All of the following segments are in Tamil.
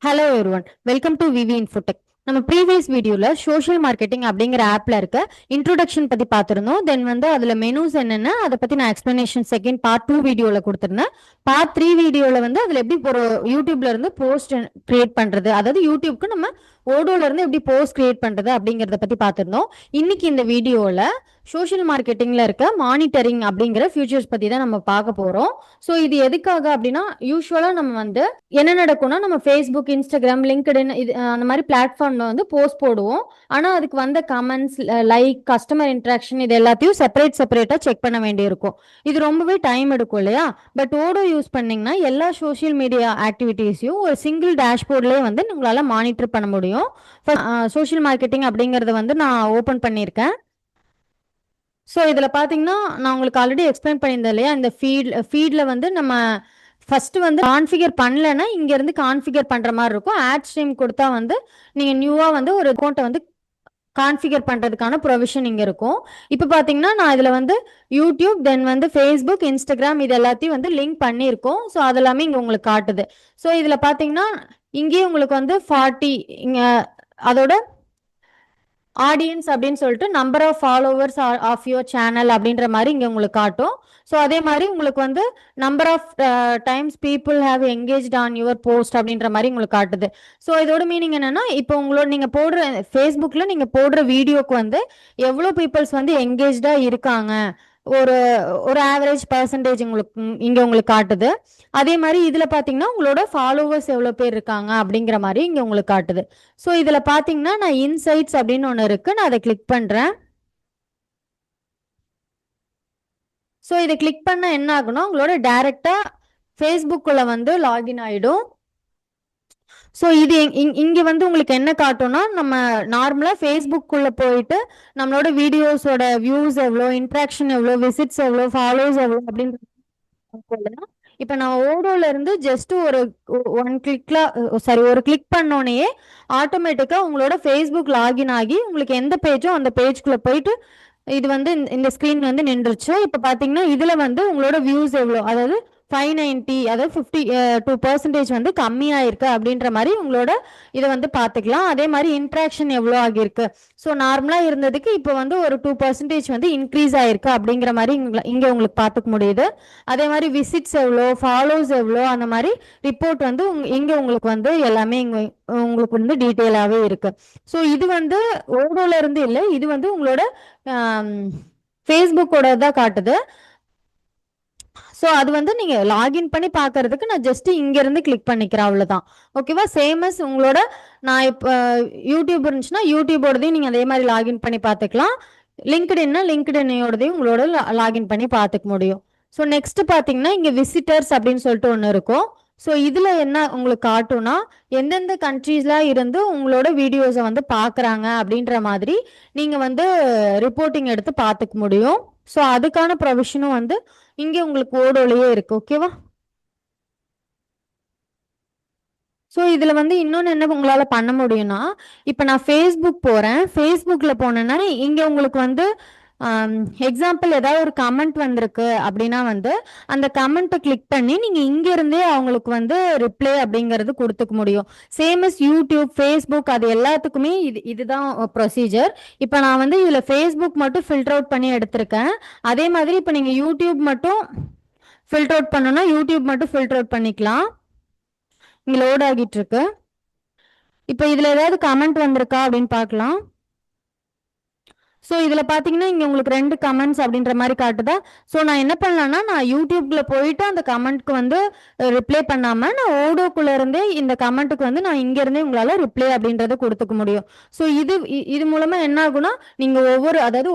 Hello everyone, welcome to VV Infotech. நம்ம ப்ரீவியஸ் வீடியோல சோஷியல் மார்க்கெட்டிங் அப்படிங்கிற ஆப்ல இருக்க இன்ட்ரோடக்ஷன் பத்தி பார்த்திருந்தோம். தென் வந்து அதுல மெனூஸ் என்னென்ன அதை பத்தி நான் எக்ஸ்பிளனேஷன் செகண்ட் பார்ட் 2 வீடியோல கொடுத்திருந்தேன். பார்ட் 3 வீடியோல வந்து அதுல எப்படி ஒரு யூடியூப்ல இருந்து போஸ்ட் கிரியேட் பண்றது, அதாவது யூடியூப்க்கு நம்ம ஓடோல இருந்து எப்படி போஸ்ட் கிரியேட் பண்றது அப்படிங்கறத பத்தி பார்த்திருந்தோம். இன்னைக்கு இந்த வீடியோல சோஷியல் மார்க்கெட்டிங்ல இருக்க மானிட்டரிங் அப்படிங்கிற ஃபியூச்சர்ஸ் பத்தி தான் நம்ம பார்க்க போறோம். ஸோ இது எதுக்காக அப்படின்னா, யூஸ்வலா நம்ம வந்து என்ன நடக்கும்னா, நம்ம ஃபேஸ்புக், இன்ஸ்டாகிராம், லிங்க்டின் இது அந்த மாதிரி பிளாட்ஃபார்ம்ல வந்து போஸ்ட் போடுவோம். ஆனா அதுக்கு வந்த கமெண்ட்ஸ், லைக், கஸ்டமர் இன்ட்ராக்ஷன் இது எல்லாத்தையும் செப்பரேட்டா செக் பண்ண வேண்டியிருக்கும். இது ரொம்பவே டைம் எடுக்கும் இல்லையா? பட் ஓடோ யூஸ் பண்ணீங்கன்னா எல்லா சோஷியல் மீடியா ஆக்டிவிட்டீஸையும் ஒரு சிங்கிள் டேஷ்போர்ட்லேயே வந்து உங்களால மானிட்டர் பண்ண முடியும். சோஷியல் மார்க்கெட்டிங் அப்படிங்கறத வந்து நான் ஓபன் பண்ணியிருக்கேன். ஸோ இதில் பார்த்தீங்கன்னா, நான் உங்களுக்கு ஆல்ரெடி எக்ஸ்பிளைன் பண்ணியிருந்தேன் இல்லையா? இந்த ஃபீட்ல வந்து நம்ம ஃபர்ஸ்ட் வந்து கான்ஃபிகர் பண்ணலைன்னா இங்கேருந்து கான்ஃபிகர் பண்ணுற மாதிரி இருக்கும். ஆட் ஸ்ட்ரீம் கொடுத்தா வந்து நீங்கள் நியூவாக வந்து ஒரு அக்கௌண்ட்டை வந்து கான்ஃபிகர் பண்ணுறதுக்கான ப்ரொவிஷன் இங்கே இருக்கும். இப்போ பார்த்தீங்கன்னா, நான் இதில் வந்து யூடியூப், தென் வந்து ஃபேஸ்புக், இன்ஸ்டாகிராம் இது எல்லாத்தையும் வந்து லிங்க் பண்ணியிருக்கோம். ஸோ அது எல்லாமே இங்கே உங்களுக்கு காட்டுது. ஸோ இதில் பார்த்தீங்கன்னா, இங்கேயே உங்களுக்கு வந்து 40 இங்கே அதோட ஆடியன்ஸ் அப்படின்னு சொல்லிட்டு number of followers of your channel அப்படின்ற மாதிரி இங்கே உங்களுக்கு காட்டும். ஸோ அதே மாதிரி உங்களுக்கு வந்து number of times people have engaged on your post அப்படின்ற மாதிரி உங்களுக்கு காட்டுது. ஸோ இதோட மீனிங் என்னன்னா, இப்போ உங்களோட நீங்கள் போடுற ஃபேஸ்புக்கில் நீங்கள் போடுற வீடியோக்கு வந்து எவ்வளோ பீப்புள்ஸ் வந்து எங்கேஜ்டாக இருக்காங்க, ஒரு ஒரு ஆவரேஜ் பர்சன்டேஜ் உங்களுக்கு இங்கே உங்களுக்கு காட்டுது. அதே மாதிரி இதில் பார்த்தீங்கன்னா உங்களோட ஃபாலோவர்ஸ் எவ்வளோ பேர் இருக்காங்க அப்படிங்கிற மாதிரி இங்கே உங்களுக்கு காட்டுது. ஸோ இதில் பார்த்தீங்கன்னா நான் இன்சைட்ஸ் அப்படின்னு ஒன்று இருக்கு, நான் அதை கிளிக் பண்ணுறேன். ஸோ இதை கிளிக் பண்ண என்ன ஆகுனா, உங்களோட டைரக்டாக ஃபேஸ்புக்குள்ள வந்து லாகின் ஆகிடும். ஸோ இது இங்கே வந்து உங்களுக்கு என்ன காட்டும்னா, நம்ம நார்மலாக ஃபேஸ்புக்குள்ளே போயிட்டு நம்மளோட வீடியோஸோட வியூஸ் எவ்வளோ, இன்ட்ராக்ஷன் எவ்வளோ, விசிட்ஸ் எவ்வளோ, ஃபாலோஸ் எவ்வளோ அப்படின்றது. இப்போ நான் ஓடோல இருந்து ஜஸ்ட் ஒரு ஒரு கிளிக் பண்ணோன்னே ஆட்டோமேட்டிக்கா உங்களோட ஃபேஸ்புக் லாகின் ஆகி உங்களுக்கு எந்த பேஜோ அந்த பேஜ்குள்ள போயிட்டு இது வந்து இந்த ஸ்கிரீன் வந்து நின்றுச்சு. இப்போ பார்த்தீங்கன்னா இதுல வந்து உங்களோட வியூஸ் எவ்வளோ, அதாவது 590, அதாவது 52% வந்து கம்மியாயிருக்கு அப்படின்ற மாதிரி உங்களோட இதை வந்து பார்த்துக்கலாம். அதே மாதிரி இன்ட்ராக்ஷன் எவ்வளோ ஆகியிருக்கு, ஸோ நார்மலாக இருந்ததுக்கு இப்போ வந்து ஒரு 2% வந்து இன்க்ரீஸ் ஆயிருக்கு அப்படிங்கிற மாதிரி இங்கே உங்களுக்கு பார்த்துக்க முடியுது. அதே மாதிரி விசிட்ஸ் எவ்வளோ, ஃபாலோஸ் எவ்வளோ, அந்த மாதிரி ரிப்போர்ட் வந்து இங்கே உங்களுக்கு வந்து எல்லாமே இங்கே உங்களுக்கு வந்து டீட்டெயிலாகவே இருக்கு. ஸோ இது வந்து ஓடோல இருந்து இல்லை, இது வந்து உங்களோட ஃபேஸ்புக்கோட தான் காட்டுது. ஸோ அது வந்து நீங்கள் லாகின் பண்ணி பார்க்கறதுக்கு நான் ஜஸ்ட் இங்கேருந்து கிளிக் பண்ணிக்கிறேன், அவ்வளோதான். ஓகேவா? சேமஸ் உங்களோட நான் இப்போ யூடியூப் இருந்துச்சுன்னா யூடியூபோடதையும் நீங்கள் அதே மாதிரி லாகின் பண்ணி பார்த்துக்கலாம். லிங்க்டின்னா லிங்க்டினோடதையும் உங்களோட லாகின் பண்ணி பார்த்துக்க முடியும். ஸோ நெக்ஸ்ட் பார்த்தீங்கன்னா இங்கே விசிட்டர்ஸ் அப்படின்னு சொல்லிட்டு ஒன்று இருக்கும். ஸோ இதில் என்ன உங்களுக்கு காட்டும்னா, எந்தெந்த கண்ட்ரீஸ்லாம் இருந்து உங்களோட வீடியோஸை வந்து பார்க்குறாங்க அப்படின்ற மாதிரி நீங்கள் வந்து ரிப்போர்ட்டிங் எடுத்து பார்த்துக்க முடியும். ஸோ அதுக்கான ப்ரொவிஷனும் வந்து இங்கே உங்களுக்கு ஓடோலையே இருக்கு. ஓகேவா? ஸோ இதில் வந்து இன்னொன்று என்ன உங்களால் பண்ண முடியும்னா, இப்போ நான் ஃபேஸ்புக் போகிறேன், ஃபேஸ்புக்கில் போனேன்னா இங்கே உங்களுக்கு வந்து எக்ஸாம்பிள் ஏதாவது ஒரு கமெண்ட் வந்திருக்கு அப்படின்னா வந்து அந்த கமெண்ட்டை கிளிக் பண்ணி நீங்கள் இங்கேருந்தே அவங்களுக்கு வந்து ரிப்ளை அப்படிங்கிறது கொடுத்துக்க முடியும். சேம் எஸ் யூடியூப், ஃபேஸ்புக் அது எல்லாத்துக்குமே இதுதான் ப்ரொசீஜர். இப்போ நான் வந்து இதில் ஃபேஸ்புக் மட்டும் ஃபில்டர் அவுட் பண்ணி எடுத்திருக்கேன். அதே மாதிரி இப்போ நீங்கள் யூடியூப் மட்டும் ஃபில்டர் அவுட் பண்ணணும்னா யூடியூப் மட்டும் ஃபில்டர் அவுட் பண்ணிக்கலாம். இங்கே லோட் ஆகிட்டு இருக்கு. இப்போ இதில் ஏதாவது கமெண்ட் வந்திருக்கா அப்படின்னு பார்க்கலாம். ஸோ இதில் பார்த்தீங்கன்னா இங்கே உங்களுக்கு 2 கமெண்ட்ஸ் அப்படின்ற மாதிரி காட்டுதா. ஸோ நான் என்ன பண்ணலான்னா, நான் யூடியூப்ல போயிட்டு அந்த கமெண்ட்க்கு வந்து ரிப்ளை பண்ணாமல் நான் ஓடோக்குள்ள இருந்தே இந்த கமெண்ட்டுக்கு வந்து நான் இங்கேருந்தே உங்களால் ரிப்ளை அப்படின்றத கொடுத்துக்க முடியும். ஸோ இது மூலமாக என்ன ஆகுனா, நீங்கள்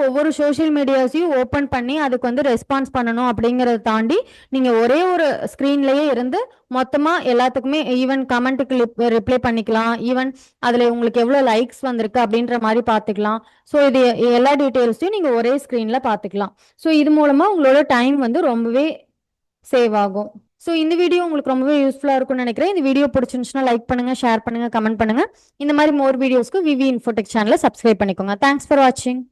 ஒவ்வொரு சோஷியல் மீடியாஸையும் ஓப்பன் பண்ணி அதுக்கு வந்து ரெஸ்பான்ஸ் பண்ணணும் அப்படிங்கிறத தாண்டி நீங்கள் ஒரே ஒரு ஸ்க்ரீன்லேயே இருந்து மொத்தமாக எல்லாத்துக்குமே ஈவன் கமெண்ட்டுக்கு ரிப்ளை பண்ணிக்கலாம். ஈவன் அதில் உங்களுக்கு எவ்வளோ லைக்ஸ் வந்திருக்கு அப்படின்ற மாதிரி பார்த்துக்கலாம். ஸோ இது எல்லா டீட்டெயில்ஸையும் நீங்கள் ஒரே ஸ்க்ரீனில் பார்த்துக்கலாம். ஸோ இது மூலமாக உங்களோட டைம் வந்து ரொம்பவே சேவ் ஆகும். ஸோ இந்த வீடியோ உங்களுக்கு ரொம்பவே யூஸ்ஃபுல்லாக இருக்கும்னு நினைக்கிறேன். இந்த வீடியோ பிடிச்சிருந்துச்சுன்னா லைக் பண்ணுங்கள், ஷேர் பண்ணுங்கள், கமெண்ட் பண்ணுங்கள். இந்த மாதிரி மோர் வீடியோஸ்க்கு விவி இன்ஃபோடெக் சேனலை சப்ஸ்கிரைப் பண்ணிக்கோங்க. தேங்க்ஸ் ஃபார் வாட்சிங்.